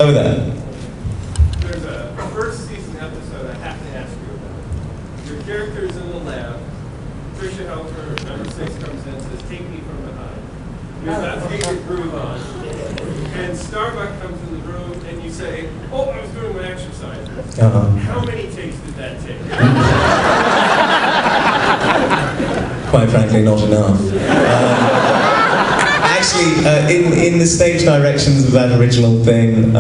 Over there. There's a first season episode I have to ask you about. Your character's in the lab. Trisha Helfer, number 6, comes in and says, "Take me from behind." You're about to get your groove on. And Starbuck comes in the room and you say, "Oh, I was doing my exercise." How many takes did that take? Quite frankly, not enough. Actually, in the stage directions of that original thing,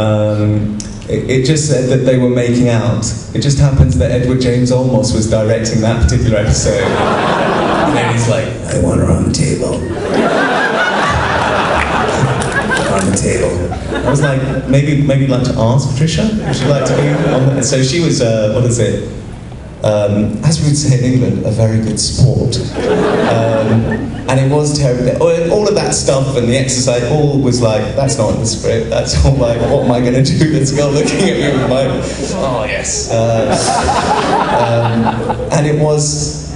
it just said that they were making out. It just happens that Edward James Olmos was directing that particular episode. And then he's like, "I want her on the table." On the table. I was like, maybe you'd like to ask Trisha if she'd like to be on the... So she was, what is it? As we would say in England, a very good sport. And it was terrible. All of that stuff and the exercise, all was like, that's not in the script. That's all like, what am I going to do? This girl looking at me with my, oh yes. And it was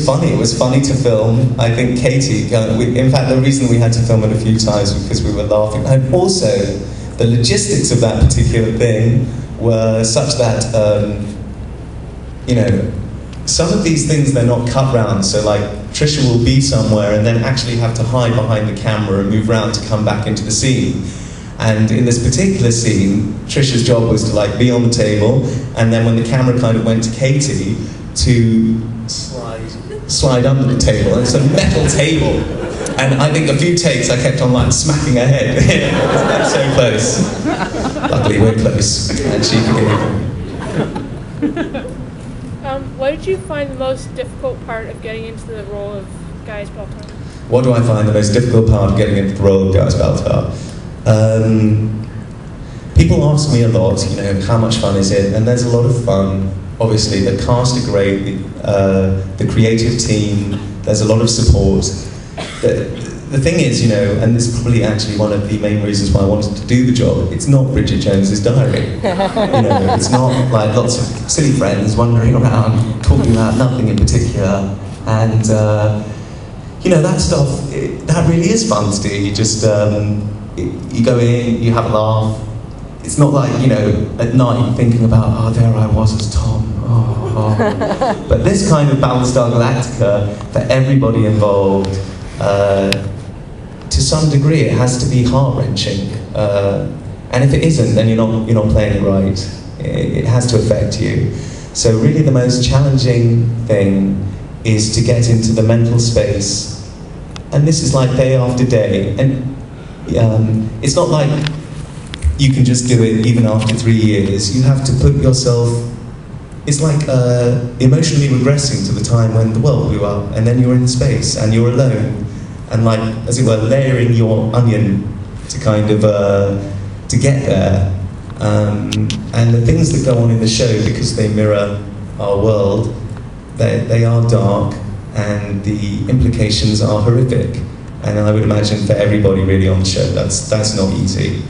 funny. It was funny to film. I think Katie, in fact, the reason we had to film it a few times was because we were laughing. And also, the logistics of that particular thing were such that, you know, some of these things, they're not cut round. So like, Trisha will be somewhere and then actually have to hide behind the camera and move around to come back into the scene. And in this particular scene, Trisha's job was to like be on the table, and then when the camera kind of went to Katie, to slide under the table. And it's a metal table. And I think a few takes I kept on like smacking her head. So close. Luckily we're close. And she forgave me. What did you find the most difficult part of getting into the role of Gaius Baltar? What do I find the most difficult part of getting into the role of Gaius Baltar? People ask me a lot, you know, how much fun is it? And there's a lot of fun. Obviously, the cast are great, the creative team, there's a lot of support. The thing is, you know, and this is probably actually one of the main reasons why I wanted to do the job, it's not Bridget Jones's Diary. You know, it's not like lots of silly friends wandering around talking about nothing in particular. And, you know, that stuff, that really is fun to do. You just, you go in, you have a laugh. It's not like, you know, at night thinking about, oh, there I was as Tom. Oh. But this kind of Battlestar Galactica, for everybody involved, to some degree, it has to be heart-wrenching. And if it isn't, then you're not playing it right. It has to affect you. So really the most challenging thing is to get into the mental space. And this is like day after day. And it's not like you can just do it even after 3 years. You have to put yourself, it's like emotionally regressing to the time when the world blew up, and then you're in space and you're alone, and like, as it were, layering your onion to kind of, to get there. And the things that go on in the show, because they mirror our world, they are dark, and the implications are horrific. And I would imagine for everybody really on the show, that's not easy.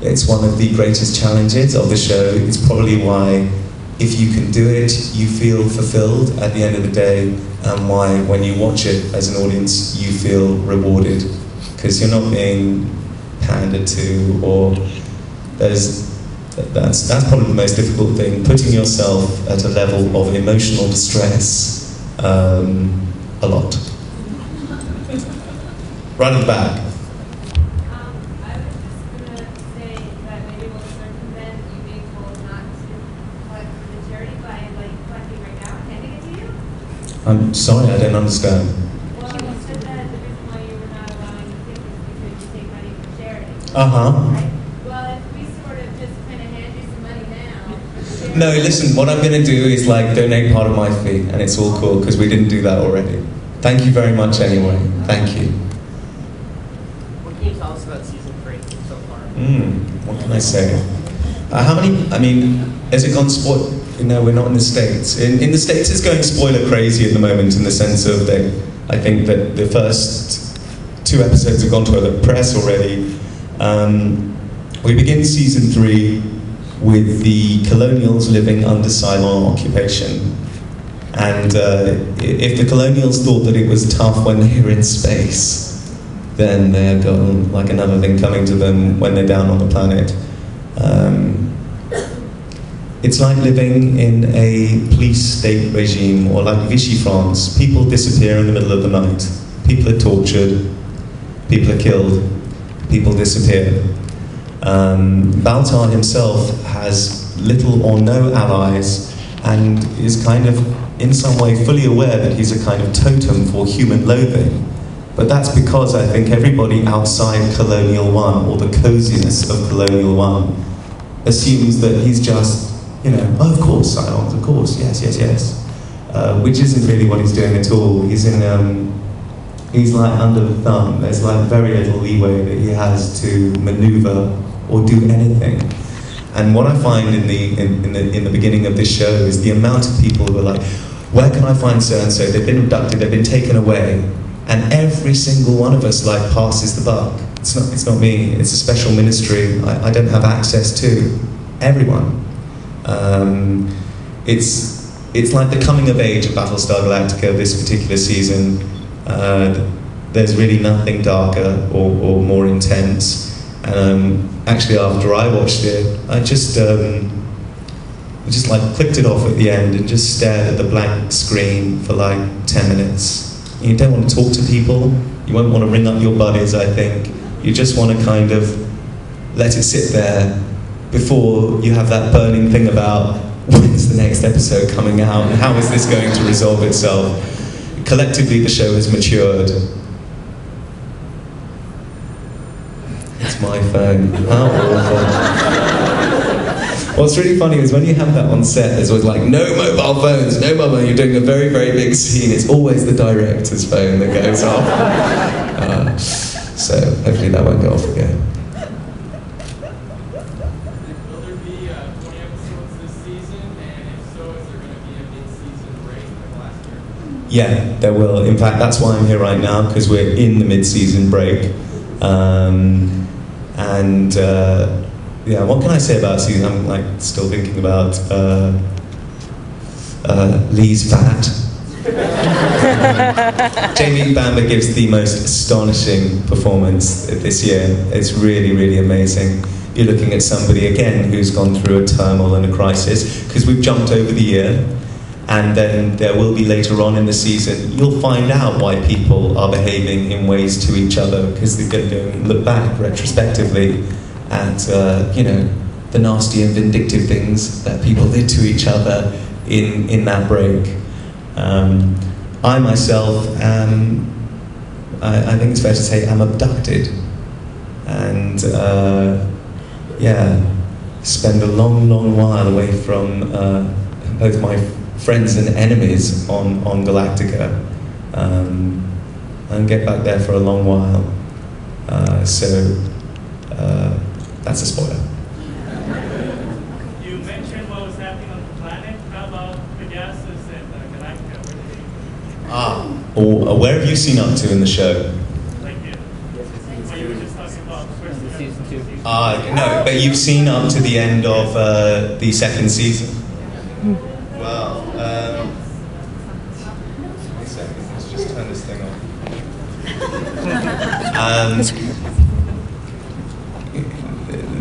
It's one of the greatest challenges of the show. It's probably why, if you can do it, you feel fulfilled at the end of the day, and why, when you watch it as an audience, you feel rewarded, because you're not being pandered to, or that's probably the most difficult thing, putting yourself at a level of emotional distress a lot. Right at the back. I'm sorry, I don't understand. Well, you said that the reason why you were not allowing the tickets is because you take money from charity. Uh-huh. Right? Well, if we sort of just kind of hand you some money now... No, listen, what I'm going to do is like donate part of my fee, and it's all cool, because we didn't do that already. Thank you very much anyway. Thank you. What can you tell us about season 3 so far? What can I say? How many, I mean, has it gone spoil? No, we're not in the States. In the States, it's going spoiler crazy at the moment, in the sense of that I think that the first 2 episodes have gone to the press already. We begin season 3 with the colonials living under Cylon occupation. And if the colonials thought that it was tough when they were in space, then they've got like another thing coming to them when they're down on the planet. It's like living in a police state regime, or like Vichy France. People disappear in the middle of the night. People are tortured. People are killed. People disappear. Baltar himself has little or no allies, and is kind of, in some way, fully aware that he's a kind of totem for human loathing. But that's because I think everybody outside Colonial One, or the coziness of Colonial One, assumes that he's just, you know, oh, of course, Silence, of course, yes, yes, yes. Which isn't really what he's doing at all. He's like under the thumb. There's like very little leeway that he has to maneuver or do anything. And what I find in the beginning of this show is the amount of people who are like, where can I find so-and-so? They've been abducted, they've been taken away. And every single one of us like passes the buck. It's not me, it's a special ministry I don't have access to. Everyone. It's like the coming of age of Battlestar Galactica this particular season. There's really nothing darker or more intense. Actually, after I watched it, I just like clicked it off at the end and just stared at the blank screen for like 10 minutes. You don't want to talk to people. You won't want to ring up your buddies, I think. You just want to kind of let it sit there before you have that burning thing about when's the next episode coming out and how is this going to resolve itself. Collectively, the show has matured. It's my phone. How awful. What's really funny is when you have that on set, there's always like, no mobile phones, no mobile. You're doing a very, very big scene. It's always the director's phone that goes off. So hopefully that won't go off again. Will there be 20 episodes this season? And if so, is there going to be a mid-season break like last year? Yeah, there will. In fact, that's why I'm here right now, because we're in the mid-season break. Yeah, what can I say about season? I'm like still thinking about Lee's fat. Jamie Bamber gives the most astonishing performance this year. It's really, really amazing. You're looking at somebody, again, who's gone through a turmoil and a crisis, because we've jumped over the year, and then there will be later on in the season, you'll find out why people are behaving in ways to each other, because they're going to look back retrospectively at, you know, the nasty and vindictive things that people did to each other in that break. I myself am, I think it's fair to say, am abducted. And, yeah, spend a long, long while away from both my friends and enemies on Galactica. And get back there for a long while. That's a spoiler. You mentioned what was happening on the planet. How about the gases at Galactica? Where have you seen up to in the show? Like it. What you were just talking about first Season 2. No, but you've seen up to the end of the second season. Well, wait a second, let's just turn this thing off.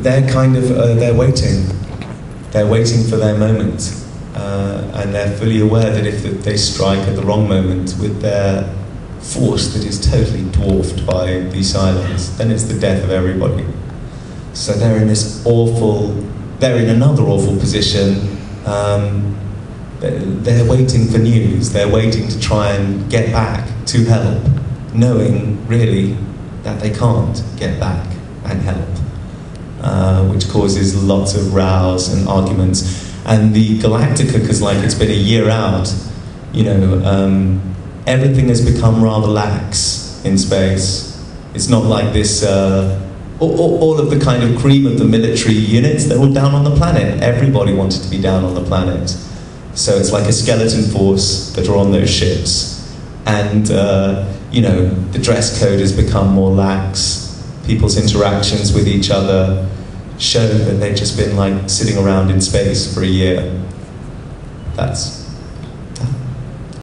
They're kind of, they're waiting. They're waiting for their moment. And they're fully aware that if they strike at the wrong moment with their force that is totally dwarfed by the silence, then it's the death of everybody. So they're in this awful, they're in another awful position. They're waiting for news. They're waiting to try and get back to help, knowing really that they can't get back and help. Which causes lots of rows and arguments. And the Galactica, because like it's been a year out, you know, everything has become rather lax in space. It's not like this, all of the kind of cream of the military units, they're all down on the planet. Everybody wanted to be down on the planet. So it's like a skeleton force that are on those ships. And, you know, the dress code has become more lax. People's interactions with each other show that they've just been like sitting around in space for a year. That's